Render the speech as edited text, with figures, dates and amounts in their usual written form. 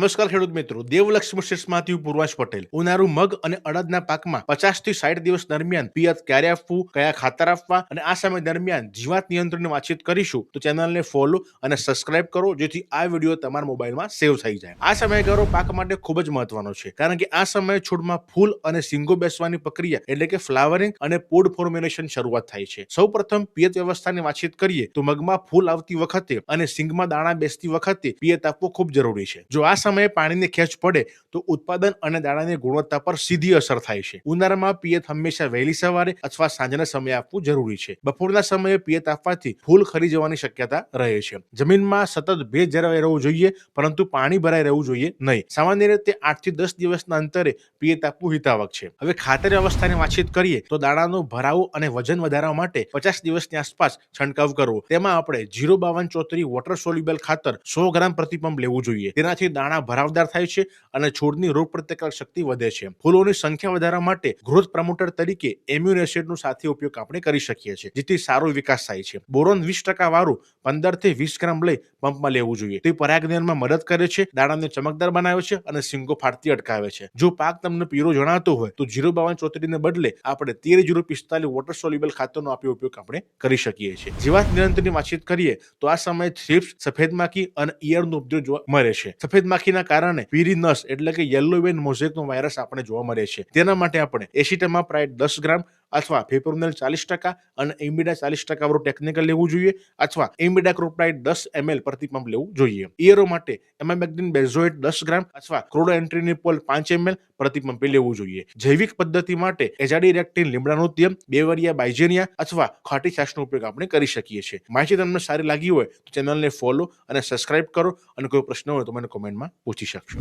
નમસ્કાર ખેડૂત મિત્રો, દેવલક્ષ્મી સીડ્સમાંથી હું પૂર્વાશ પટેલ. ઉનાળુ મગ અને અડદના પાકમાં 50 થી 60 દિવસ દરમિયાન પિયત ક્યારે આપવું, કયા ખાતર આપવા અને આ સમય દરમિયાન જીવાત નિયંત્રણની વાતચીત કરીશું. તો ચેનલને ફોલો અને સબસ્ક્રાઇબ કરો જેથી આ વિડીયો તમારા મોબાઈલમાં સેવ થઈ જાય. આ સમયગાળો પાક માટે ખૂબ જ મહત્વનો છે કારણ કે આ સમયે છોડમાં ફૂલ અને સિંગો બેસવાની પ્રક્રિયા એટલે કે ફ્લાવરિંગ અને પોડ ફોર્મેશન શરૂઆત થાય છે. સૌપ્રથમ પિયત વ્યવસ્થાની વાતચીત કરીએ તો મગમાં ફૂલ આવતી વખતે અને સિંગમાં દાણા બેસતી વખતે પિયત આપવું ખૂબ જરૂરી છે. જો આ સમયે પાણીની ખેંચ પડે તો ઉત્પાદન અને દાણાની ગુણવત્તા પર સીધી અસર થાય છે. ઉનાળામાં પિયત હંમેશા વહેલી સવારે અથવા સાંજના સમયે આપવું જરૂરી છે. બપોરના સમયે પિયત આપવાથી ફૂલ ખરી જવાની શક્યતા રહે છે. જમીનમાં સતત ભેજ જળવાઈ રહેવું જોઈએ પરંતુ પાણી ભરાઈ રહેવું જોઈએ નહીં. સામાન્ય રીતે 8 થી 10 દિવસના અંતરે પિયત આપવું હિતાવક છે. હવે ખાતર વ્યવસ્થાની વાતચીત કરીએ તો દાણાનો ભરાવો અને વજન વધારવા માટે 50 દિવસની આસપાસ છંટકાવ કરવો. તેમાં આપણે 05234 વોટર સોલ્યુબલ ખાતર 100 ગ્રામ પ્રતિ પંપ લેવું જોઈએ. તેનાથી દાણા ભરાવદાર થાય છે અને છોડની રોગ પ્રતિકારક શક્તિ વધે છે. ફૂલોની સંખ્યા વધારવા માટે ગ્રોથ પ્રમોટર તરીકે એમ્યુનો એસિડનો સાથે ઉપયોગ આપણે કરી શકીએ છીએ જેથી સારો વિકાસ થાય છે. બોરોન 20% વાળું 15 થી 20 ગ્રામ લઈ પંપમાં લેવું જોઈએ. તે પરાગનયનમાં મદદ કરે છે, દાણાને ચમકદાર બનાવે છે અને સિંગો ફાટતી અટકાવે છે. જો પાક તમને પીળો જણાતો હોય તો 05234 ને બદલે આપણે 13-045 વોટર સોલ્યુબલ ખાતરનો ઉપયોગ આપણે કરી શકીએ છીએ. જીવાત નિયંત્રણની વાતચીત કરીએ તો આ સમયે થ્રિપ્સ, સફેદ માખી અને ઈયળનો ઉપદ્રવ જોવા મળે છે. સફેદ માખીના કારણે પીળી નસ એટલે કે યેલો વેન મોઝેકનો વાયરસ આપણે જોવા મળે છે. તેના માટે આપણે એસિટામાપ્રાઇડ 10 ગ્રામ અથવા ફેપ્રોનિલ 40% અને ઇમિડા 40% વાળું ટેકનિકલ લેવું જોઈએ અથવા ઇમિડાક્લોપ્રાઇડ 10 ml પ્રતિ પંપ લેવું જોઈએ. ઈયરો માટે એમામેક્ટિન બેઝોએટ 10 ગ્રામ અથવા ક્લોરોએન્ટ્રીનિપોલ 5 ml પ્રતિ પંપે લેવું જોઈએ. જૈવિક પદ્ધતિ માટે એઝાડિરેક્ટિન લીમડાનું તેલ, બેવરિયા બાયજેનિયા અથવા ખાટી છાશનો ઉપયોગ આપણે કરી શકીએ છીએ. માહિતી તમને સારી લાગી હોય તો ચેનલને ફોલો અને સબસ્ક્રાઇબ કરો અને કોઈ પ્રશ્ન હોય તો મને કોમેન્ટમાં પૂછી શકશો.